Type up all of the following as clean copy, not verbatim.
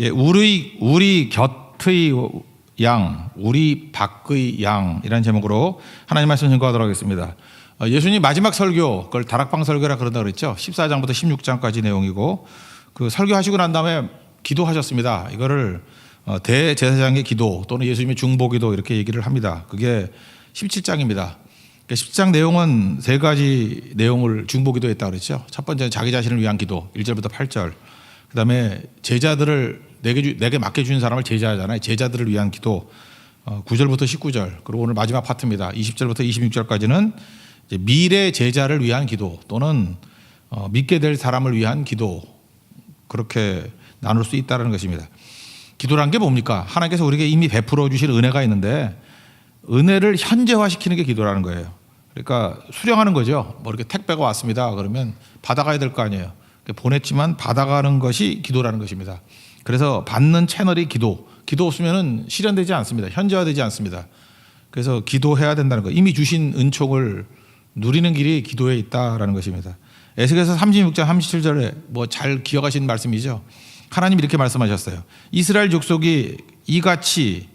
예, 우리 곁의 양, 우리 밖의 양이라는 제목으로 하나님 말씀 증거하도록 하겠습니다. 예수님 마지막 설교, 그걸 다락방 설교라 그런다 그랬죠. 14장부터 16장까지 내용이고, 그 설교하시고 난 다음에 기도하셨습니다. 이거를 대제사장의 기도 또는 예수님의 중보기도 이렇게 얘기를 합니다. 그게 17장입니다. 17장 내용은 세 가지 내용을 중보기도 했다고 그랬죠. 첫 번째는 자기 자신을 위한 기도, 1절부터 8절. 그 다음에 제자들을 내게 맡겨주는 사람을 제자하잖아요. 제자들을 위한 기도, 9절부터 19절. 그리고 오늘 마지막 파트입니다. 20절부터 26절까지는 이제 미래 제자를 위한 기도 또는 믿게 될 사람을 위한 기도, 그렇게 나눌 수 있다는 것입니다. 기도란 게 뭡니까? 하나님께서 우리에게 이미 베풀어 주실 은혜가 있는데 은혜를 현재화시키는 게 기도라는 거예요. 그러니까 수령하는 거죠. 뭐 이렇게 택배가 왔습니다. 그러면 받아가야 될 거 아니에요. 보냈지만 받아가는 것이 기도라는 것입니다. 그래서 받는 채널이 기도 없으면 실현되지 않습니다. 현재화되지 않습니다. 그래서 기도해야 된다는 거. 이미 주신 은총을 누리는 길이 기도에 있다라는 것입니다. 에스겔서 36장 37절에 뭐 잘 기억하시는 말씀이죠. 하나님 이렇게 말씀하셨어요. 이스라엘 족속이 이같이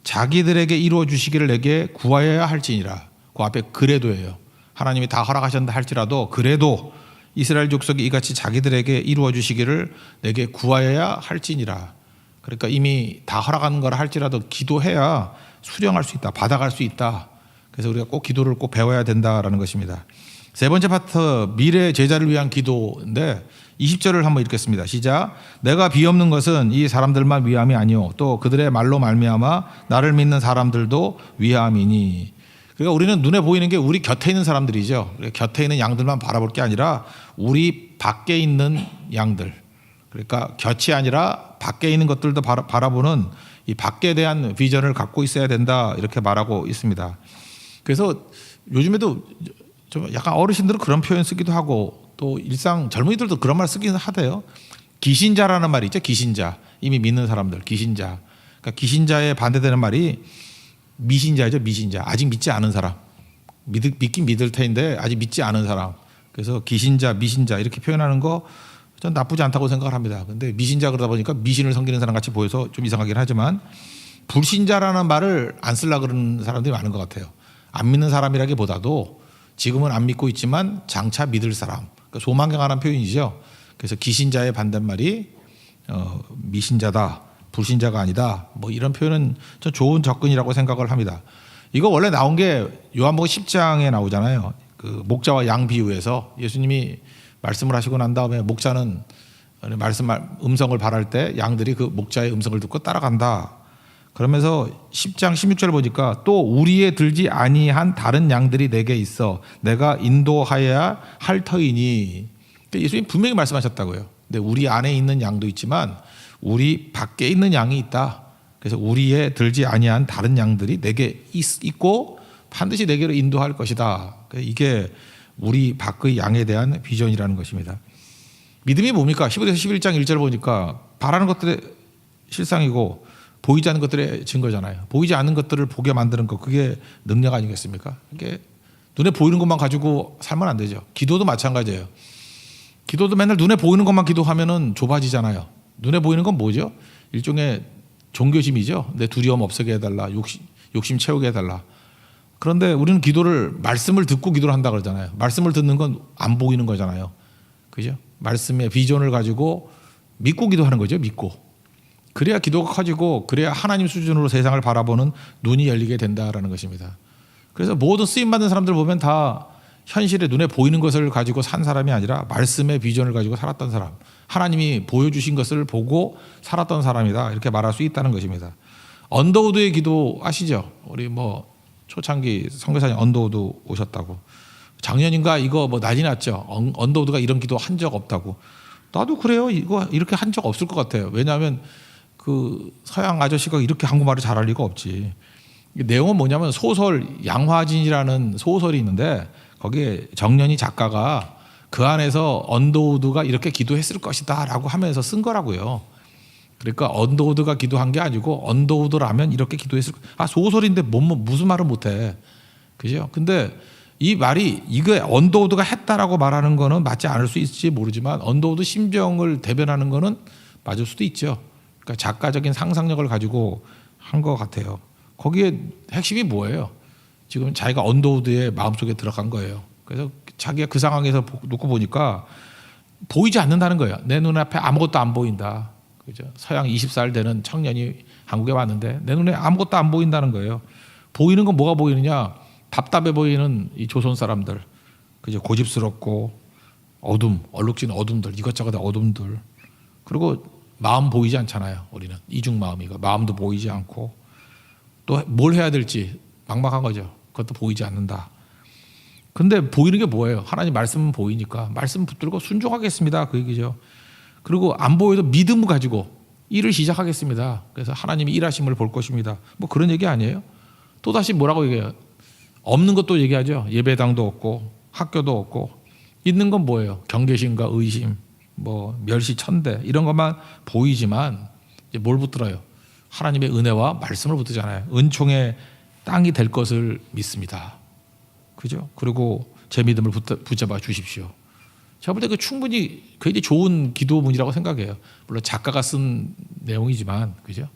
자기들에게 이루어 주시기를 내게 구하여야 할지니라. 그 앞에 그래도예요. 하나님이 다 허락하셨다 할지라도 그래도 이스라엘 족속이 이같이 자기들에게 이루어 주시기를 내게 구하여야 할지니라. 그러니까 이미 다 허락한 거라 할지라도 기도해야 수령할 수 있다. 받아갈 수 있다. 그래서 우리가 꼭 기도를 꼭 배워야 된다라는 것입니다. 세 번째 파트, 미래 제자를 위한 기도인데 20절을 한번 읽겠습니다. 시작. 내가 비옵는 것은 이 사람들만 위함이 아니요 또 그들의 말로 말미암아 나를 믿는 사람들도 위함이니. 그러니까 우리는 눈에 보이는 게 우리 곁에 있는 사람들이죠. 곁에 있는 양들만 바라볼 게 아니라 우리 밖에 있는 양들, 그러니까 곁이 아니라 밖에 있는 것들도 바라보는 이 밖에 대한 비전을 갖고 있어야 된다, 이렇게 말하고 있습니다. 그래서 요즘에도 좀 약간 어르신들은 그런 표현 쓰기도 하고 또 일상 젊은이들도 그런 말 쓰기는 하대요. 기신자라는 말이 있죠. 기신자, 이미 믿는 사람들, 기신자. 그러니까 기신자에 반대되는 말이 미신자죠. 미신자, 아직 믿지 않은 사람. 믿긴 믿을 테인데 아직 믿지 않은 사람. 그래서 기신자, 미신자 이렇게 표현하는 거 전 나쁘지 않다고 생각을 합니다. 근데 미신자 그러다 보니까 미신을 섬기는 사람 같이 보여서 좀 이상하긴 하지만, 불신자라는 말을 안 쓰려고 그러는 사람들이 많은 것 같아요. 안 믿는 사람이라기보다도 지금은 안 믿고 있지만 장차 믿을 사람, 그러니까 소망에 관한 표현이죠. 그래서 기신자의 반대말이 미신자다, 불신자가 아니다, 뭐 이런 표현은 좀 좋은 접근이라고 생각을 합니다. 이거 원래 나온 게 요한복음 10장에 나오잖아요. 그 목자와 양 비유에서 예수님이 말씀을 하시고 난 다음에 목자는 음성을 발할 때 양들이 그 목자의 음성을 듣고 따라간다. 그러면서 10장 16절 보니까 또 우리에 들지 아니한 다른 양들이 내게 있어 내가 인도하여야 할 터이니. 예수님 분명히 말씀하셨다고요. 근데 우리 안에 있는 양도 있지만 우리 밖에 있는 양이 있다. 그래서 우리에 들지 아니한 다른 양들이 내게 있고 반드시 내게로 인도할 것이다. 이게 우리 밖의 양에 대한 비전이라는 것입니다. 믿음이 뭡니까? 15에서 11장 1절 보니까 바라는 것들의 실상이고 보이지 않는 것들의 증거잖아요. 보이지 않는 것들을 보게 만드는 것, 그게 능력 아니겠습니까? 이게 눈에 보이는 것만 가지고 살면 안 되죠. 기도도 마찬가지예요. 기도도 맨날 눈에 보이는 것만 기도하면은 좁아지잖아요. 눈에 보이는 건 뭐죠? 일종의 종교심이죠. 내 두려움 없애게 해달라, 욕심 채우게 해달라. 그런데 우리는 기도를 말씀을 듣고 기도를 한다 그러잖아요. 말씀을 듣는 건 안 보이는 거잖아요. 그죠? 말씀의 비전을 가지고 믿고 기도하는 거죠. 믿고. 그래야 기도가 커지고 그래야 하나님 수준으로 세상을 바라보는 눈이 열리게 된다라는 것입니다. 그래서 모든 쓰임받는 사람들 보면 다 현실에 눈에 보이는 것을 가지고 산 사람이 아니라 말씀의 비전을 가지고 살았던 사람, 하나님이 보여주신 것을 보고 살았던 사람이다, 이렇게 말할 수 있다는 것입니다. 언더우드의 기도 아시죠? 우리 뭐 초창기 선교사님 언더우드 오셨다고, 작년인가 이거 뭐 난리 났죠. 언더우드가 이런 기도 한 적 없다고. 나도 그래요. 이거 이렇게 한 적 없을 것 같아요. 왜냐하면 그 서양 아저씨가 이렇게 한국말을 잘할 리가 없지. 내용은 뭐냐면 소설 양화진이라는 소설이 있는데 거기에 정연희 작가가 그 안에서 언더우드가 이렇게 기도했을 것이다 라고 하면서 쓴 거라고요. 그러니까 언더우드가 기도한 게 아니고 언더우드라면 이렇게 기도했을 거. 소설인데 무슨 말을 못해. 그죠? 근데 이 말이 이게 언더우드가 했다라고 말하는 거는 맞지 않을 수 있을지 모르지만 언더우드 심정을 대변하는 거는 맞을 수도 있죠. 그러니까 작가적인 상상력을 가지고 한 것 같아요. 거기에 핵심이 뭐예요? 지금 자기가 언더우드의 마음속에 들어간 거예요. 그래서 자기가 그 상황에서 놓고 보니까 보이지 않는다는 거예요. 내 눈앞에 아무것도 안 보인다. 그죠? 서양 20살 되는 청년이 한국에 왔는데 내 눈에 아무것도 안 보인다는 거예요. 보이는 건 뭐가 보이느냐? 답답해 보이는 이 조선 사람들, 그죠? 고집스럽고 어둠, 얼룩진 어둠들, 이것저것 어둠들. 그리고 마음 보이지 않잖아요. 우리는 이중 마음이고 마음도 보이지 않고 또 뭘 해야 될지 막막한 거죠. 그것도 보이지 않는다. 근데 보이는 게 뭐예요? 하나님 말씀은 보이니까 말씀 붙들고 순종하겠습니다. 그 얘기죠. 그리고 안 보여도 믿음을 가지고 일을 시작하겠습니다. 그래서 하나님이 일하심을 볼 것입니다. 뭐 그런 얘기 아니에요? 또다시 뭐라고 얘기해요? 없는 것도 얘기하죠. 예배당도 없고 학교도 없고 있는 건 뭐예요? 경계심과 의심, 뭐 멸시천대 이런 것만 보이지만 이제 뭘 붙들어요? 하나님의 은혜와 말씀을 붙들잖아요. 은총의 땅이 될 것을 믿습니다. 그죠? 그리고 제 믿음을 붙잡아 주십시오. 제가 볼 때 그 충분히 굉장히 좋은 기도문이라고 생각해요. 물론 작가가 쓴 내용이지만, 그죠?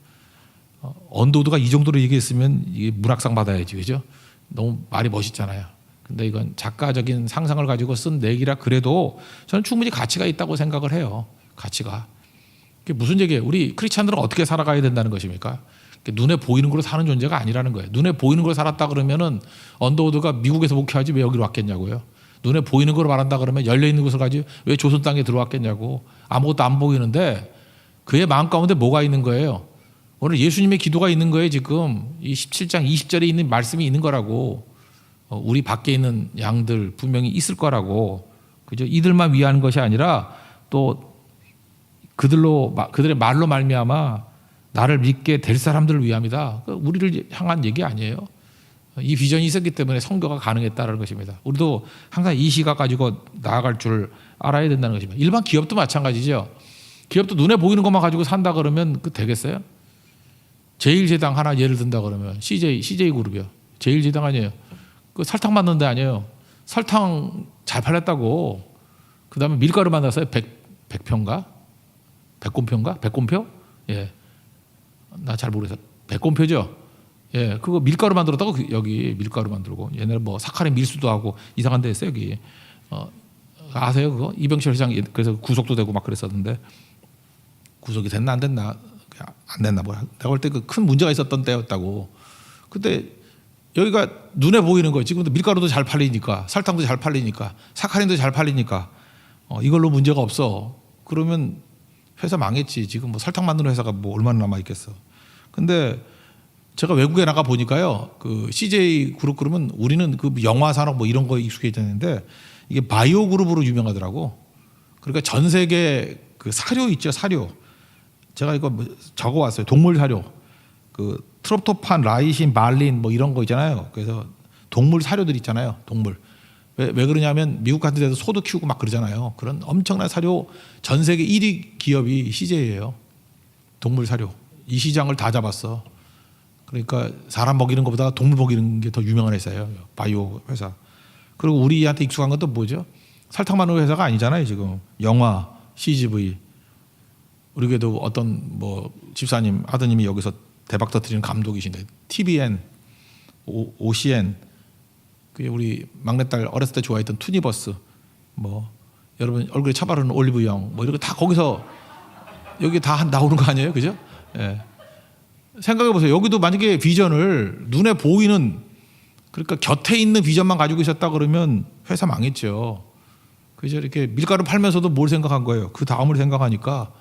언더우드가 이 정도로 얘기했으면 이게 문학상 받아야지, 그죠? 너무 말이 멋있잖아요. 근데 이건 작가적인 상상을 가지고 쓴 내기라 그래도 저는 충분히 가치가 있다고 생각을 해요. 가치가. 그게 무슨 얘기예요? 우리 크리스찬들은 어떻게 살아가야 된다는 것입니까? 눈에 보이는 걸로 사는 존재가 아니라는 거예요. 눈에 보이는 걸로 살았다 그러면은 언더우드가 미국에서 목회하지 왜 여기로 왔겠냐고요. 눈에 보이는 걸로 말한다 그러면 열려있는 곳을 가지고 왜 조선 땅에 들어왔겠냐고. 아무것도 안 보이는데 그의 마음 가운데 뭐가 있는 거예요? 오늘 예수님의 기도가 있는 거예요. 지금 이 17장 20절에 있는 말씀이 있는 거라고. 우리 밖에 있는 양들 분명히 있을 거라고. 그죠? 이들만 위하는 것이 아니라 또 그들의 말로 말미암아 나를 믿게 될 사람들을 위함이다. 우리를 향한 얘기 아니에요. 이 비전이 있었기 때문에 선교가 가능했다는 것입니다. 우리도 항상 이 시각 가지고 나아갈 줄 알아야 된다는 것입니다. 일반 기업도 마찬가지죠. 기업도 눈에 보이는 것만 가지고 산다 그러면 그 되겠어요? 제일제당 하나 예를 든다 그러면 CJ 그룹이요. 제일제당 아니에요. 그 설탕 만드는 데 아니에요. 설탕 잘 팔렸다고. 그 다음에 밀가루 만들었어요. 백표인가? 백곰표? 예. 나 잘 모르겠어. 백곰표죠? 예. 그거 밀가루 만들었다고 여기 밀가루 만들고. 옛날에 뭐 사카린 밀수도 하고 이상한 데 했어요, 여기. 아세요, 그거? 이병철 회장 그래서 구속도 되고 막 그랬었는데. 구속이 됐나 안 됐나? 안 됐나 뭐야. 내가 볼 때 그 큰 문제가 있었던 때였다고. 근데 여기가 눈에 보이는 거. 지금도 밀가루도 잘 팔리니까, 설탕도 잘 팔리니까, 사카린도 잘 팔리니까 이걸로 문제가 없어. 그러면 회사 망했지. 지금 뭐 설탕 만드는 회사가 뭐 얼마나 남아 있겠어. 근데 제가 외국에 나가 보니까요, 그 CJ 그룹 그러면 우리는 그 영화 산업 뭐 이런 거에 익숙해져 있는데 이게 바이오 그룹으로 유명하더라고. 그러니까 전 세계 그 사료 있죠, 사료. 제가 이거 적어 왔어요. 동물 사료. 그 트롭토판, 라이신, 말린 뭐 이런 거 있잖아요. 그래서 동물 사료들 있잖아요. 동물. 왜 그러냐면 미국 같은 데서 소도 키우고 막 그러잖아요. 그런 엄청난 사료 전 세계 1위 기업이 CJ예요. 동물 사료. 이 시장을 다 잡았어. 그러니까 사람 먹이는 것보다 동물 먹이는 게 더 유명한 회사예요. 바이오 회사. 그리고 우리한테 익숙한 건 또 뭐죠? 설탕 만드는 회사가 아니잖아요. 지금 영화, CGV. 우리에게도 어떤 뭐 집사님, 아드님이 여기서 대박 터뜨리는 감독이신데 TVN, OCN, 그 우리 막내딸 어렸을 때 좋아했던 투니버스, 뭐 여러분 얼굴에 차 바르는 올리브영, 뭐 이런 거 다 거기서 여기 다 나오는 거 아니에요, 그죠? 예. 생각해 보세요. 여기도 만약에 비전을 눈에 보이는, 그러니까 곁에 있는 비전만 가지고 있었다 그러면 회사 망했죠. 그죠? 이렇게 밀가루 팔면서도 뭘 생각한 거예요? 그 다음을 생각하니까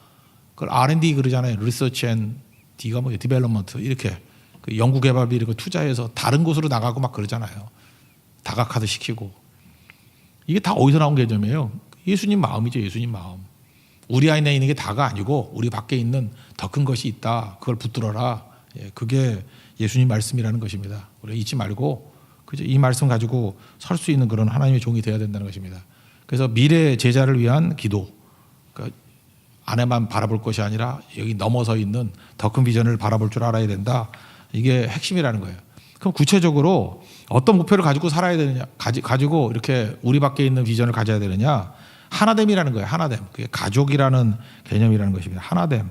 그걸 R&D 그러잖아요. 리서치 앤 D가 뭐예요? 디벨롭먼트. 이렇게 그 연구개발비 이런 거 투자해서 다른 곳으로 나가고 막 그러잖아요. 다각화도 시키고. 이게 다 어디서 나온 개념이에요? 예수님 마음이죠. 예수님 마음. 우리 안에 있는 게 다가 아니고 우리 밖에 있는 더 큰 것이 있다. 그걸 붙들어라. 예, 그게 예수님 말씀이라는 것입니다. 우리 잊지 말고 그죠? 이 말씀 가지고 설 수 있는 그런 하나님의 종이 되어야 된다는 것입니다. 그래서 미래 제자를 위한 기도. 그러니까 안에만 바라볼 것이 아니라 여기 넘어서 있는 더 큰 비전을 바라볼 줄 알아야 된다. 이게 핵심이라는 거예요. 그럼 구체적으로 어떤 목표를 가지고 살아야 되느냐, 가지고 이렇게 우리 밖에 있는 비전을 가져야 되느냐. 하나됨이라는 거예요. 하나됨. 그게 가족이라는 개념이라는 것입니다. 하나됨.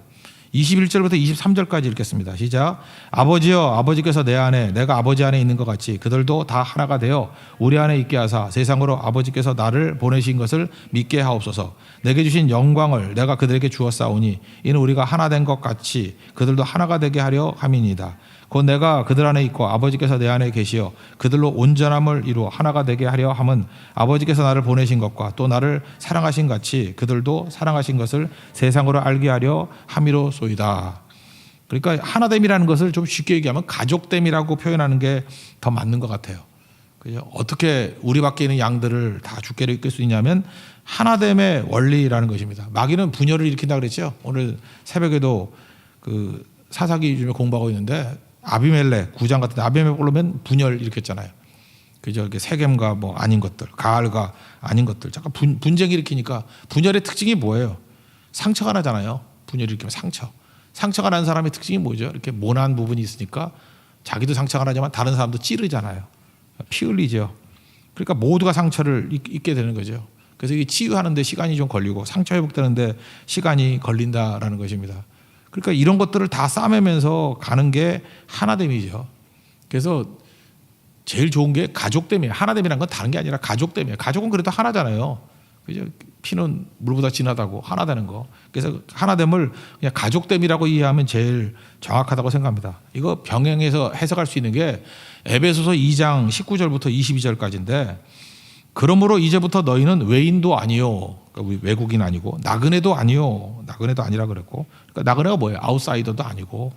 21절부터 23절까지 읽겠습니다. 시작. 아버지여, 아버지께서 내 안에 내가 아버지 안에 있는 것 같이 그들도 다 하나가 되어 우리 안에 있게 하사 세상으로 아버지께서 나를 보내신 것을 믿게 하옵소서. 내게 주신 영광을 내가 그들에게 주었사오니 이는 우리가 하나 된 것 같이 그들도 하나가 되게 하려 함이니이다. 곧 내가 그들 안에 있고 아버지께서 내 안에 계시어 그들로 온전함을 이루어 하나가 되게 하려 함은 아버지께서 나를 보내신 것과 또 나를 사랑하신 같이 그들도 사랑하신 것을 세상으로 알게 하려 함이로소이다. 그러니까 하나됨이라는 것을 좀 쉽게 얘기하면 가족됨이라고 표현하는 게 더 맞는 것 같아요. 그죠? 어떻게 우리 밖에 있는 양들을 다 주께로 이끌 수 있냐면 하나됨의 원리라는 것입니다. 마귀는 분열을 일으킨다 그랬죠. 오늘 새벽에도 그 사사기 중에 공부하고 있는데 아비멜렉 9장 같은 데 아비멜렉 보면 분열 일으켰잖아요. 그죠? 이렇게 세겜과 뭐 아닌 것들, 가알과 아닌 것들, 잠깐 분쟁 일으키니까 분열의 특징이 뭐예요? 상처가 나잖아요. 분열 일으키면 상처가 난 사람의 특징이 뭐죠? 이렇게 모난 부분이 있으니까 자기도 상처가 나지만 다른 사람도 찌르잖아요. 피 흘리죠. 그러니까 모두가 상처를 입게 되는 거죠. 그래서 이게 치유하는데 시간이 좀 걸리고 상처 회복되는데 시간이 걸린다라는 것입니다. 그러니까 이런 것들을 다 싸매면서 가는 게 하나됨이죠. 그래서 제일 좋은 게 가족됨이에요. 하나됨이란 건 다른 게 아니라 가족됨이에요. 가족은 그래도 하나잖아요. 그죠? 피는 물보다 진하다고 하나 되는 거. 그래서 하나됨을 그냥 가족됨이라고 이해하면 제일 정확하다고 생각합니다. 이거 병행해서 해석할 수 있는 게 에베소서 2장 19절부터 22절까지인데 그러므로 이제부터 너희는 외인도 아니요, 그러니까 외국인 아니고 나그네도 아니요, 나그네도 아니라 그랬고, 그러니까 나그네가 뭐예요? 아웃사이더도 아니고,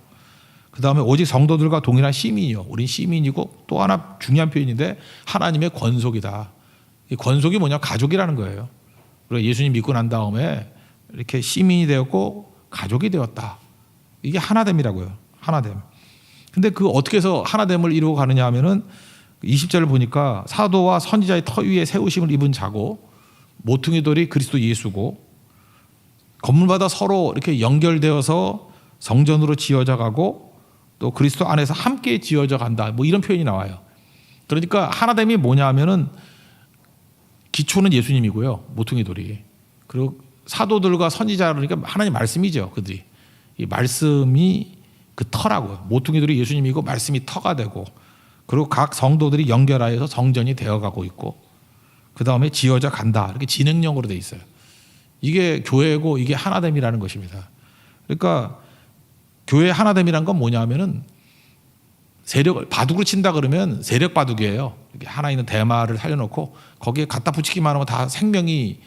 그 다음에 오직 성도들과 동일한 시민이요. 우린 시민이고 또 하나 중요한 표현인데 하나님의 권속이다. 이 권속이 뭐냐? 가족이라는 거예요. 그리고 예수님 믿고 난 다음에 이렇게 시민이 되었고 가족이 되었다. 이게 하나됨이라고요. 하나됨. 근데 그 어떻게 해서 하나됨을 이루어 가느냐 하면은 20절을 보니까 사도와 선지자의 터 위에 세우심을 입은 자고 모퉁이 돌이 그리스도 예수고 건물마다 서로 이렇게 연결되어서 성전으로 지어져 가고 또 그리스도 안에서 함께 지어져 간다. 뭐 이런 표현이 나와요. 그러니까 하나됨이 뭐냐 하면은 기초는 예수님이고요. 모퉁이 돌이. 그리고 사도들과 선지자 그러니까 하나님 말씀이죠. 그들이. 이 말씀이 그 터라고요. 모퉁이 돌이 예수님이고 말씀이 터가 되고 그리고 각 성도들이 연결하여서 성전이 되어가고 있고 그 다음에 지어져 간다. 이렇게 진행형으로 돼 있어요. 이게 교회고 이게 하나됨이라는 것입니다. 그러니까 교회 하나됨이란 건 뭐냐면은 세력을 바둑을 친다 그러면 세력 바둑이에요. 이렇게 하나 있는 대마를 살려놓고 거기에 갖다 붙이기만 하면 다 생명이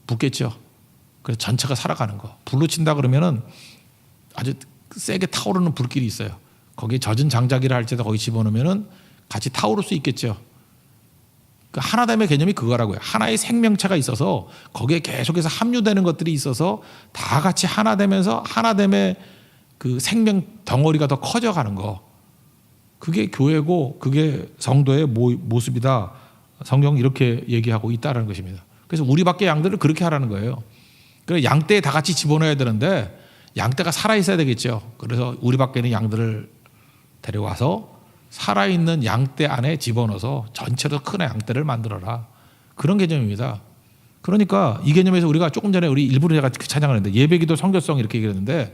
붙겠죠. 그래서 전체가 살아가는 거. 불로 친다 그러면은 아주 세게 타오르는 불길이 있어요. 거기에 젖은 장작이라 할지라도 거기 집어넣으면은 같이 타오를 수 있겠죠. 그 하나됨의 개념이 그거라고요. 하나의 생명체가 있어서 거기에 계속해서 합류되는 것들이 있어서 다 같이 하나 되면서 하나됨의 그 생명 덩어리가 더 커져가는 거. 그게 교회고 그게 성도의 모습이다. 성경은 이렇게 얘기하고 있다는 것입니다. 그래서 우리 밖에 양들을 그렇게 하라는 거예요. 그래서 양떼에 다 같이 집어넣어야 되는데 양떼가 살아있어야 되겠죠. 그래서 우리 밖에 있는 양들을 데려와서 살아있는 양떼 안에 집어넣어서 전체로 큰 양떼를 만들어라. 그런 개념입니다. 그러니까 이 개념에서 우리가 조금 전에 우리 일부러 제가 찬양을 했는데 예배기도 성교성 이렇게 얘기했는데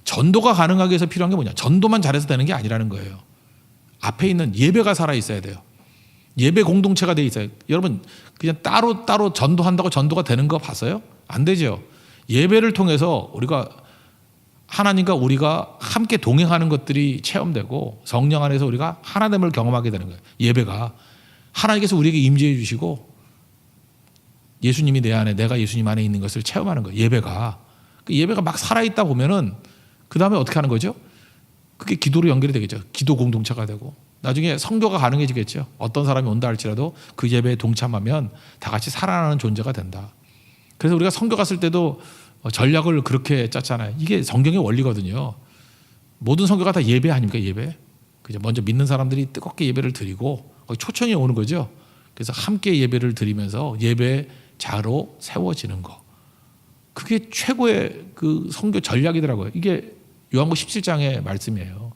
전도가 가능하기 위해서 필요한 게 뭐냐? 전도만 잘해서 되는 게 아니라는 거예요. 앞에 있는 예배가 살아있어야 돼요. 예배 공동체가 돼 있어요. 여러분 그냥 따로 전도한다고 전도가 되는 거 봤어요? 안 되죠. 예배를 통해서 우리가 하나님과 우리가 함께 동행하는 것들이 체험되고 성령 안에서 우리가 하나됨을 경험하게 되는 거예요. 예배가 하나님께서 우리에게 임재해 주시고 예수님이 내 안에 내가 예수님 안에 있는 것을 체험하는 거예요. 예배가 막 살아있다 보면은 그 다음에 어떻게 하는 거죠? 그게 기도로 연결이 되겠죠. 기도 공동체가 되고 나중에 성교가 가능해지겠죠. 어떤 사람이 온다 할지라도 그 예배에 동참하면 다 같이 살아나는 존재가 된다. 그래서 우리가 성교 갔을 때도 전략을 그렇게 짰잖아요. 이게 성경의 원리거든요. 모든 성교가 다 예배 아닙니까? 예배. 그죠? 먼저 믿는 사람들이 뜨겁게 예배를 드리고 거기 초청이 오는 거죠. 그래서 함께 예배를 드리면서 예배자로 세워지는 거. 그게 최고의 그 성교 전략이더라고요. 이게 요한복음 17장의 말씀이에요.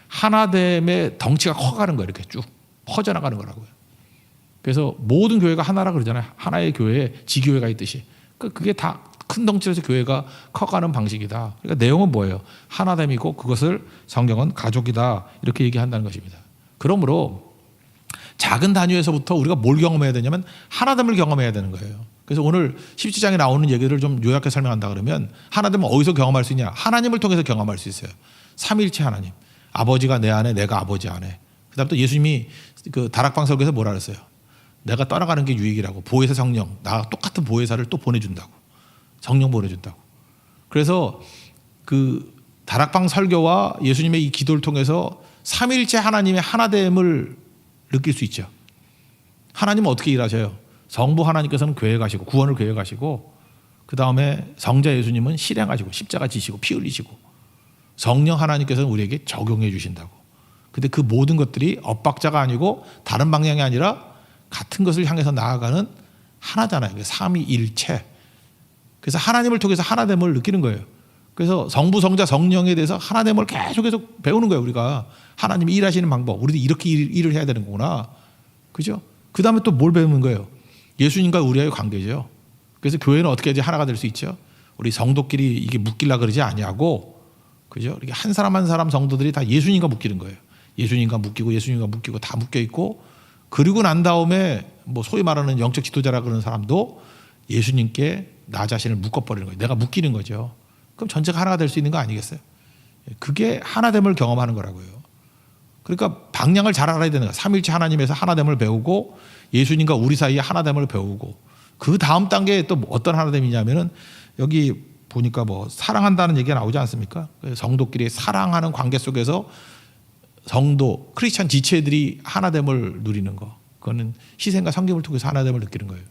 하나됨의 덩치가 커가는 거예요. 이렇게 쭉 퍼져나가는 거라고요. 그래서 모든 교회가 하나라 그러잖아요. 하나의 교회에 지교회가 있듯이. 그게 다 큰 덩치로 해서 교회가 커가는 방식이다. 그러니까 내용은 뭐예요? 하나됨이고 그것을 성경은 가족이다. 이렇게 얘기한다는 것입니다. 그러므로 작은 단위에서부터 우리가 뭘 경험해야 되냐면 하나됨을 경험해야 되는 거예요. 그래서 오늘 17장에 나오는 얘기를 좀 요약해 설명한다 그러면 하나됨은 어디서 경험할 수 있냐? 하나님을 통해서 경험할 수 있어요. 삼위일체 하나님. 아버지가 내 안에, 내가 아버지 안에. 그다음 또 예수님이 그 다락방 설교에서 뭐라 그랬어요? 내가 떠나가는 게 유익이라고. 보혜사 성령, 나와 똑같은 보혜사를 또 보내준다고. 성령 보내준다고. 그래서 그 다락방 설교와 예수님의 이 기도를 통해서 삼위일체 하나님의 하나됨을 느낄 수 있죠. 하나님은 어떻게 일하셔요? 성부 하나님께서는 교회 가시고 구원을 교회 가시고 그 다음에 성자 예수님은 실행하시고 십자가 지시고 피 흘리시고 성령 하나님께서는 우리에게 적용해 주신다고. 근데 그 모든 것들이 엇박자가 아니고 다른 방향이 아니라 같은 것을 향해서 나아가는 하나잖아요. 삼위일체. 그래서 하나님을 통해서 하나됨을 느끼는 거예요. 그래서 성부, 성자, 성령에 대해서 하나됨을 계속해서 배우는 거예요. 우리가 하나님이 일하시는 방법, 우리도 이렇게 일을 해야 되는 거구나. 그죠? 그 다음에 또 뭘 배우는 거예요? 예수님과 우리와의 관계죠. 그래서 교회는 어떻게 해야지 하나가 될 수 있죠? 우리 성도끼리 이게 묶이려 그러지 아니하고, 그죠? 이렇게 한 사람 한 사람 성도들이 다 예수님과 묶이는 거예요. 예수님과 묶이고 예수님과 묶이고 다 묶여 있고, 그리고 난 다음에 뭐 소위 말하는 영적 지도자라 그러는 사람도 예수님께 나 자신을 묶어버리는 거예요. 내가 묶이는 거죠. 그럼 전체가 하나가 될 수 있는 거 아니겠어요? 그게 하나됨을 경험하는 거라고요. 그러니까 방향을 잘 알아야 되는 거예요. 삼위일체 하나님에서 하나됨을 배우고 예수님과 우리 사이에 하나됨을 배우고 그 다음 단계에 또 어떤 하나됨이냐면은 여기 보니까 뭐 사랑한다는 얘기가 나오지 않습니까? 성도끼리 사랑하는 관계 속에서 성도, 크리스찬 지체들이 하나됨을 누리는 거. 그거는 희생과 섬김을 통해서 하나됨을 느끼는 거예요.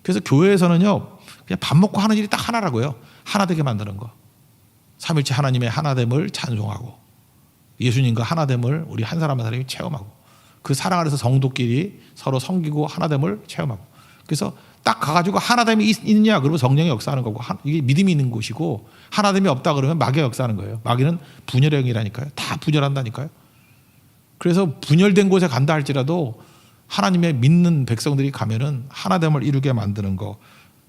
그래서 교회에서는요, 그냥 밥 먹고 하는 일이 딱 하나라고요. 하나 되게 만드는 거. 삼위일체 하나님의 하나됨을 찬송하고 예수님과 하나됨을 우리 한 사람 한 사람이 체험하고 그 사랑 안에서 성도끼리 서로 섬기고 하나됨을 체험하고 그래서 딱 가가지고 하나됨이 있느냐 그러면 성령이 역사하는 거고 이게 믿음이 있는 곳이고 하나됨이 없다 그러면 마귀가 역사하는 거예요. 마귀는 분열의 영이라니까요. 다 분열한다니까요. 그래서 분열된 곳에 간다 할지라도 하나님의 믿는 백성들이 가면은 하나됨을 이루게 만드는 거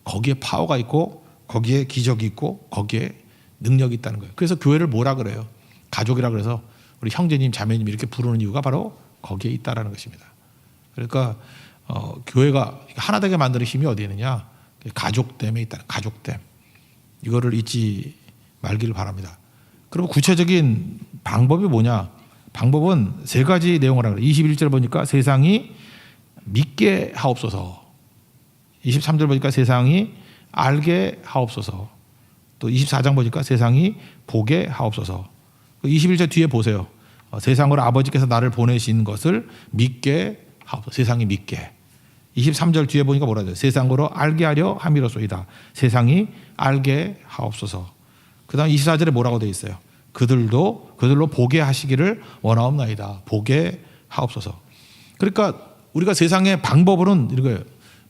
거기에 파워가 있고 거기에 기적이 있고 거기에 능력이 있다는 거예요. 그래서 교회를 뭐라 그래요? 가족이라 그래서 우리 형제님 자매님 이렇게 부르는 이유가 바로 거기에 있다라는 것입니다. 그러니까 교회가 하나 되게 만드는 힘이 어디에 있느냐? 가족됨에 있다는 가족됨. 이거를 잊지 말기를 바랍니다. 그리고 구체적인 방법이 뭐냐? 방법은 세 가지 내용을 하는 거예요. 21절 보니까 세상이 믿게 하옵소서. 23절 보니까 세상이 알게 하옵소서. 또 24장 보니까 세상이 보게 하옵소서. 21절 뒤에 보세요. 세상으로 아버지께서 나를 보내신 것을 믿게 하옵소서. 세상이 믿게. 23절 뒤에 보니까 뭐라 해요? 세상으로 알게 하려 함이로소이다. 세상이 알게 하옵소서. 그 다음 24절에 뭐라고 되어 있어요? 그들로 보게 하시기를 원하옵나이다. 보게 하옵소서. 그러니까 우리가 세상의 방법으로는 이거예요.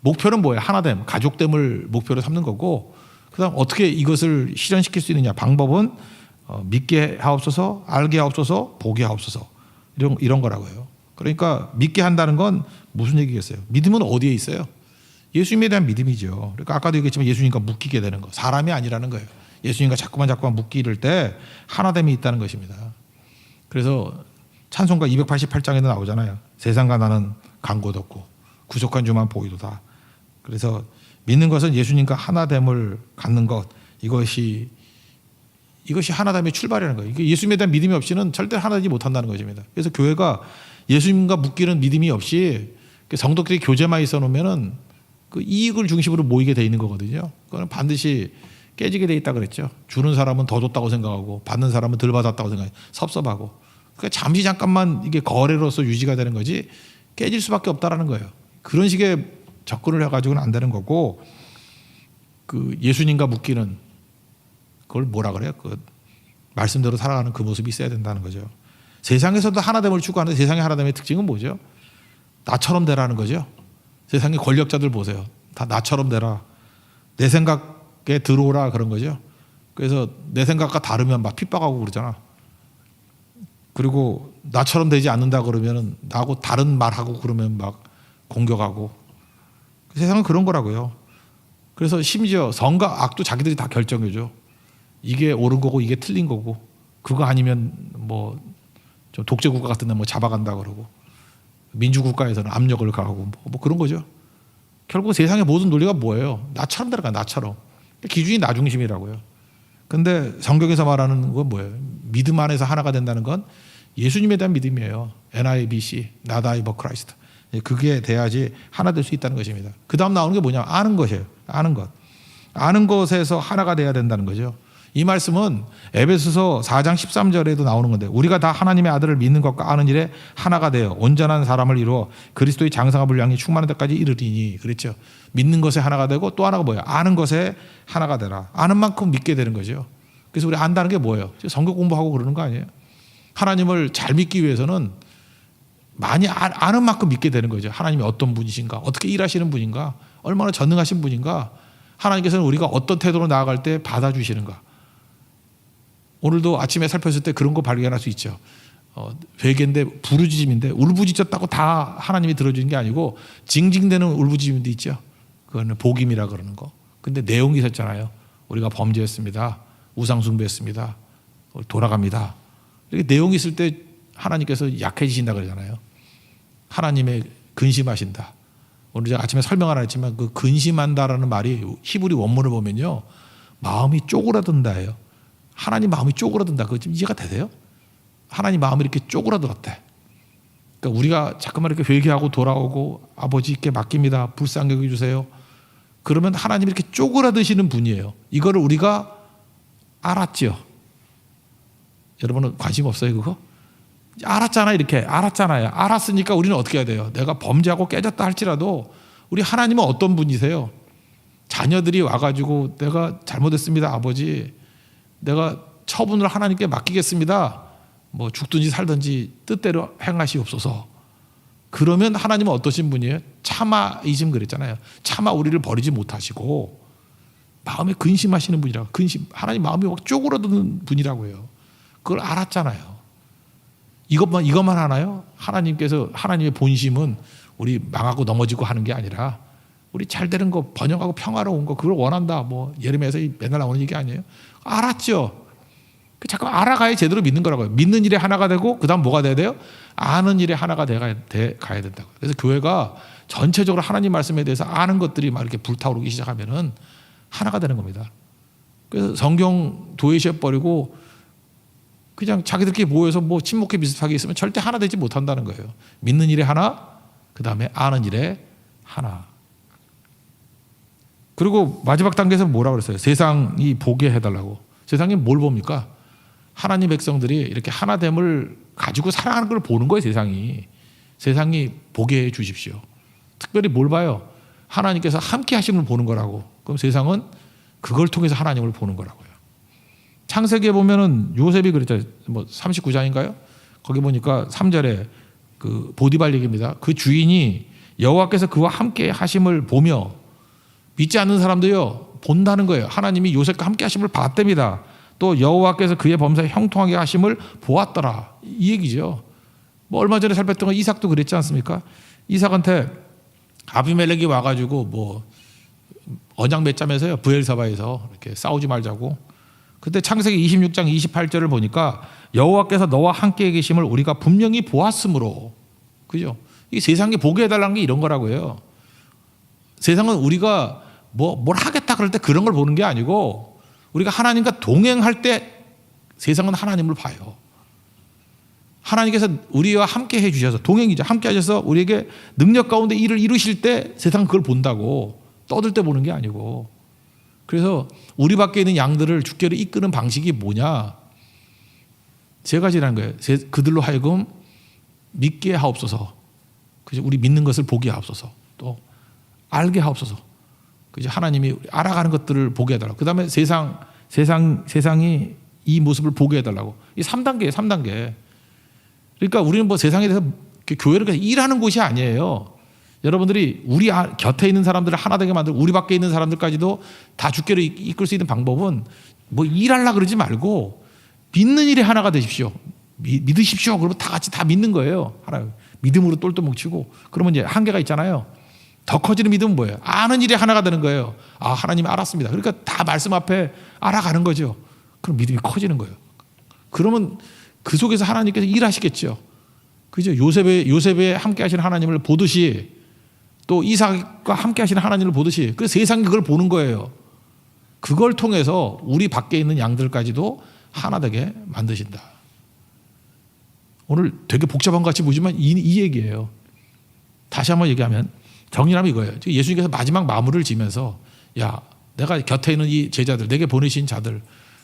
목표는 뭐예요? 하나됨, 가족됨을 목표로 삼는 거고 그 다음 어떻게 이것을 실현시킬 수 있느냐. 방법은 믿게 하옵소서, 알게 하옵소서, 보게 하옵소서 이런 거라고요. 그러니까 믿게 한다는 건 무슨 얘기겠어요? 믿음은 어디에 있어요? 예수님에 대한 믿음이죠. 그러니까 아까도 얘기했지만 예수님과 묶이게 되는 거. 사람이 아니라는 거예요. 예수님과 자꾸만 묶이를 때 하나됨이 있다는 것입니다. 그래서 찬송가 288장에도 나오잖아요. 세상과 나는 간 곳 없고 구속한 주만 보이도다. 그래서 믿는 것은 예수님과 하나됨을 갖는 것 이것이 하나됨의 출발이라는 거예요. 이게 예수님에 대한 믿음이 없이는 절대 하나되지 못한다는 것입니다. 그래서 교회가 예수님과 묶이는 믿음이 없이 성도끼리 교제만 있어 놓으면은 그 이익을 중심으로 모이게 돼 있는 거거든요. 그거는 반드시 깨지게 돼 있다 그랬죠. 주는 사람은 더 줬다고 생각하고 받는 사람은 덜 받았다고 생각하고 섭섭하고. 그러니까 잠시 잠깐만 이게 거래로서 유지가 되는 거지 깨질 수밖에 없다라는 거예요. 그런 식의 접근을 해가지고는 안 되는 거고 그 예수님과 묶이는 그걸 뭐라 그래요? 그 말씀대로 살아가는 그 모습이 있어야 된다는 거죠. 세상에서도 하나됨을 추구하는데 세상의 하나됨의 특징은 뭐죠? 나처럼 되라는 거죠. 세상의 권력자들 보세요. 다 나처럼 되라. 내 생각에 들어오라 그런 거죠. 그래서 내 생각과 다르면 막 핍박하고 그러잖아. 그리고 나처럼 되지 않는다 그러면 나하고 다른 말하고 그러면 막 공격하고. 세상은 그런 거라고요. 그래서 심지어 선과 악도 자기들이 다 결정해줘. 이게 옳은 거고 이게 틀린 거고, 그거 아니면 뭐 좀 독재국가 같은 데 뭐 잡아간다 그러고, 민주국가에서는 압력을 가하고 뭐 그런 거죠. 결국 세상의 모든 논리가 뭐예요? 나처럼 들어가, 나처럼. 기준이 나 중심이라고요. 근데 성경에서 말하는 건 뭐예요? 믿음 안에서 하나가 된다는 건 예수님에 대한 믿음이에요. NIBC, Not I but Christ. 그게 돼야지 하나 될 수 있다는 것입니다. 그 다음 나오는 게 뭐냐? 아는 것이에요. 아는 것. 아는 것에서 하나가 돼야 된다는 거죠. 이 말씀은 에베소서 4장 13절에도 나오는 건데, 우리가 다 하나님의 아들을 믿는 것과 아는 일에 하나가 되어 온전한 사람을 이루어 그리스도의 장성한 분량이 충만한 데까지 이르리니. 그랬죠. 믿는 것에 하나가 되고 또 하나가 뭐예요? 아는 것에 하나가 되라. 아는 만큼 믿게 되는 거죠. 그래서 우리 안다는 게 뭐예요? 성경 공부하고 그러는 거 아니에요? 하나님을 잘 믿기 위해서는 많이 아는 만큼 믿게 되는 거죠. 하나님이 어떤 분이신가, 어떻게 일하시는 분인가, 얼마나 전능하신 분인가, 하나님께서는 우리가 어떤 태도로 나아갈 때 받아주시는가. 오늘도 아침에 살폈을 때 그런 거 발견할 수 있죠. 회개인데 부르짖음인데 울부짖었다고 다 하나님이 들어주는 게 아니고 징징대는 울부짖음도 있죠. 그거는 복임이라 그러는 거. 근데 내용이 있었잖아요. 우리가 범죄했습니다. 우상숭배했습니다. 돌아갑니다. 이렇게 내용이 있을 때 하나님께서 약해지신다 그러잖아요. 하나님의 근심하신다. 오늘 제가 아침에 설명 안 했지만 그 근심한다라는 말이 히브리 원문을 보면요, 마음이 쪼그라든다예요. 하나님 마음이 쪼그라든다. 그거 좀 이해가 되세요? 하나님 마음이 이렇게 쪼그라들었대. 그러니까 우리가 자꾸만 이렇게 회개하고 돌아오고 아버지께 맡깁니다. 불쌍히 여겨주세요. 그러면 하나님이 이렇게 쪼그라드시는 분이에요. 이거를 우리가 알았죠. 여러분은 관심 없어요, 그거? 알았잖아요, 이렇게. 알았잖아요. 알았으니까 우리는 어떻게 해야 돼요? 내가 범죄하고 깨졌다 할지라도 우리 하나님은 어떤 분이세요? 자녀들이 와가지고 내가 잘못했습니다, 아버지. 내가 처분을 하나님께 맡기겠습니다. 뭐 죽든지 살든지 뜻대로 행하시옵소서. 그러면 하나님은 어떠신 분이에요? 차마이즘 그랬잖아요. 차마 우리를 버리지 못하시고 마음에 근심하시는 분이라고. 근심. 하나님 마음이 막 쪼그라드는 분이라고 해요. 그걸 알았잖아요. 이것만 하나요? 하나님께서, 하나님의 본심은 우리 망하고 넘어지고 하는 게 아니라 우리 잘 되는 거, 번영하고 평화로운 거, 그걸 원한다. 뭐 예레미야에서 맨날 나오는 얘기 아니에요? 알았죠. 자꾸 알아가야 제대로 믿는 거라고요. 믿는 일에 하나가 되고 그 다음 뭐가 돼야 돼요? 아는 일에 하나가 가야 된다고. 그래서 교회가 전체적으로 하나님 말씀에 대해서 아는 것들이 막 이렇게 불타오르기 시작하면은 하나가 되는 겁니다. 그래서 성경 도외시해버리고 그냥 자기들끼리 모여서 뭐 친목회 비슷하게 있으면 절대 하나 되지 못한다는 거예요. 믿는 일에 하나, 그 다음에 아는 일에 하나. 그리고 마지막 단계에서 뭐라 그랬어요? 세상이 보게 해달라고. 세상이 뭘 봅니까? 하나님 백성들이 이렇게 하나됨을 가지고 살아가는 걸 보는 거예요, 세상이. 세상이 보게 해 주십시오. 특별히 뭘 봐요? 하나님께서 함께 하심을 보는 거라고. 그럼 세상은 그걸 통해서 하나님을 보는 거라고요. 창세기에 보면은 요셉이 그랬죠. 뭐 39장인가요? 거기 보니까 3절에 그 보디발 얘기입니다. 그 주인이 여호와께서 그와 함께 하심을 보며, 믿지 않는 사람도요 본다는 거예요. 하나님이 요셉과 함께 하심을 봤답니다. 또 여호와께서 그의 범사에 형통하게 하심을 보았더라. 이 얘기죠. 뭐 얼마 전에 살폈던 건 이삭도 그랬지 않습니까? 이삭한테 아비멜렉이 와가지고 뭐 언약 맺자면서요, 브엘사바에서 이렇게 싸우지 말자고. 그때 창세기 26장 28절을 보니까 여호와께서 너와 함께 계심을 우리가 분명히 보았으므로, 그죠? 이 세상이 보게 해달라는 게 이런 거라고요. 세상은 우리가 뭘 하겠다 그럴 때 그런 걸 보는 게 아니고, 우리가 하나님과 동행할 때 세상은 하나님을 봐요. 하나님께서 우리와 함께 해주셔서, 동행이죠. 함께 하셔서 우리에게 능력 가운데 일을 이루실 때 세상은 그걸 본다고. 떠들 때 보는 게 아니고. 그래서 우리 밖에 있는 양들을 주께로 이끄는 방식이 뭐냐? 세 가지라는 거예요. 그들로 하여금 믿게 하옵소서. 그죠? 우리 믿는 것을 보게 하옵소서. 또 알게 하옵소서. 그죠? 하나님이 알아가는 것들을 보게 해달라고. 그 다음에 세상이 이 모습을 보게 해달라고. 이 3단계예요, 3단계. 그러니까 우리는 뭐 세상에 대해서 교회를 일하는 곳이 아니에요. 여러분들이 우리 곁에 있는 사람들을 하나 되게 만들고 우리 밖에 있는 사람들까지도 다 주께로 이끌 수 있는 방법은 뭐 일하려고 그러지 말고 믿는 일에 하나가 되십시오. 믿으십시오. 그러면 다 같이 다 믿는 거예요. 하나 믿음으로 똘똘 뭉치고. 그러면 이제 한계가 있잖아요. 더 커지는 믿음은 뭐예요? 아는 일이 하나가 되는 거예요. 아, 하나님 알았습니다. 그러니까 다 말씀 앞에 알아가는 거죠. 그럼 믿음이 커지는 거예요. 그러면 그 속에서 하나님께서 일하시겠죠. 그죠? 요셉에 함께 하시는 하나님을 보듯이 또 이삭과 함께 하시는 하나님을 보듯이 그 세상이 그걸 보는 거예요. 그걸 통해서 우리 밖에 있는 양들까지도 하나 되게 만드신다. 오늘 되게 복잡한 것 같이 보지만 이 얘기예요. 다시 한번 얘기하면 정리하면 이거예요. 예수님께서 마지막 마무리를 지면서 야, 내가 곁에 있는 이 제자들, 내게 보내신 자들,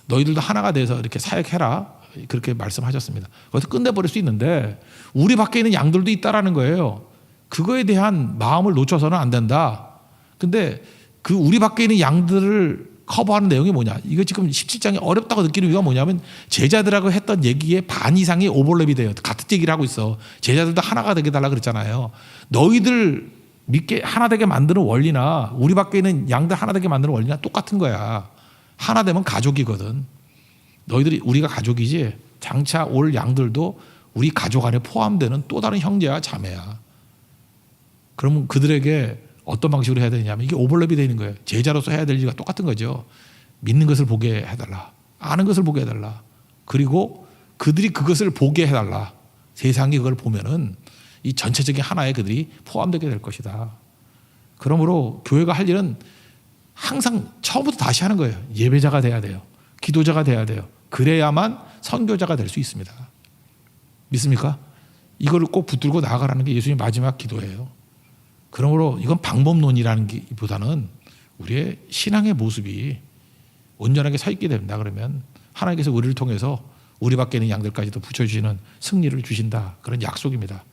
너희들도 하나가 돼서 이렇게 사역해라. 그렇게 말씀하셨습니다. 거기서 끝내버릴 수 있는데 우리 밖에 있는 양들도 있다라는 거예요. 그거에 대한 마음을 놓쳐서는 안 된다. 근데 그 우리 밖에 있는 양들을 커버하는 내용이 뭐냐? 이거 지금 17장이 어렵다고 느끼는 이유가 뭐냐면 제자들하고 했던 얘기의 반 이상이 오버랩이 돼요. 같은 얘기를 하고 있어. 제자들도 하나가 되게 달라 그랬잖아요. 너희들 믿게 하나 되게 만드는 원리나 우리 밖에 있는 양들 하나 되게 만드는 원리나 똑같은 거야. 하나 되면 가족이거든. 너희들이 우리가 가족이지 장차 올 양들도 우리 가족 안에 포함되는 또 다른 형제와 자매야. 그러면 그들에게 어떤 방식으로 해야 되냐면 이게 오버랩이 되는 거예요. 제자로서 해야 될 일과 똑같은 거죠. 믿는 것을 보게 해달라. 아는 것을 보게 해달라. 그리고 그들이 그것을 보게 해달라. 세상이 그걸 보면은 이 전체적인 하나에 그들이 포함되게 될 것이다. 그러므로 교회가 할 일은 항상 처음부터 다시 하는 거예요. 예배자가 돼야 돼요. 기도자가 돼야 돼요. 그래야만 선교자가 될 수 있습니다. 믿습니까? 이거를 꼭 붙들고 나아가라는 게 예수님의 마지막 기도예요. 그러므로 이건 방법론이라는 것보다는 우리의 신앙의 모습이 온전하게 서 있게 됩니다. 그러면 하나님께서 우리를 통해서 우리 밖에 있는 양들까지도 붙여주시는 승리를 주신다. 그런 약속입니다.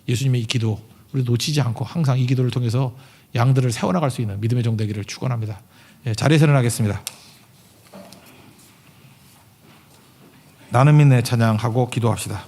예수님의 이 기도 우리 놓치지 않고 항상 이 기도를 통해서 양들을 세워나갈 수 있는 믿음의 종 되기를 축원합니다. 자리에서 일어나겠습니다. 나는 믿네 찬양하고 기도합시다.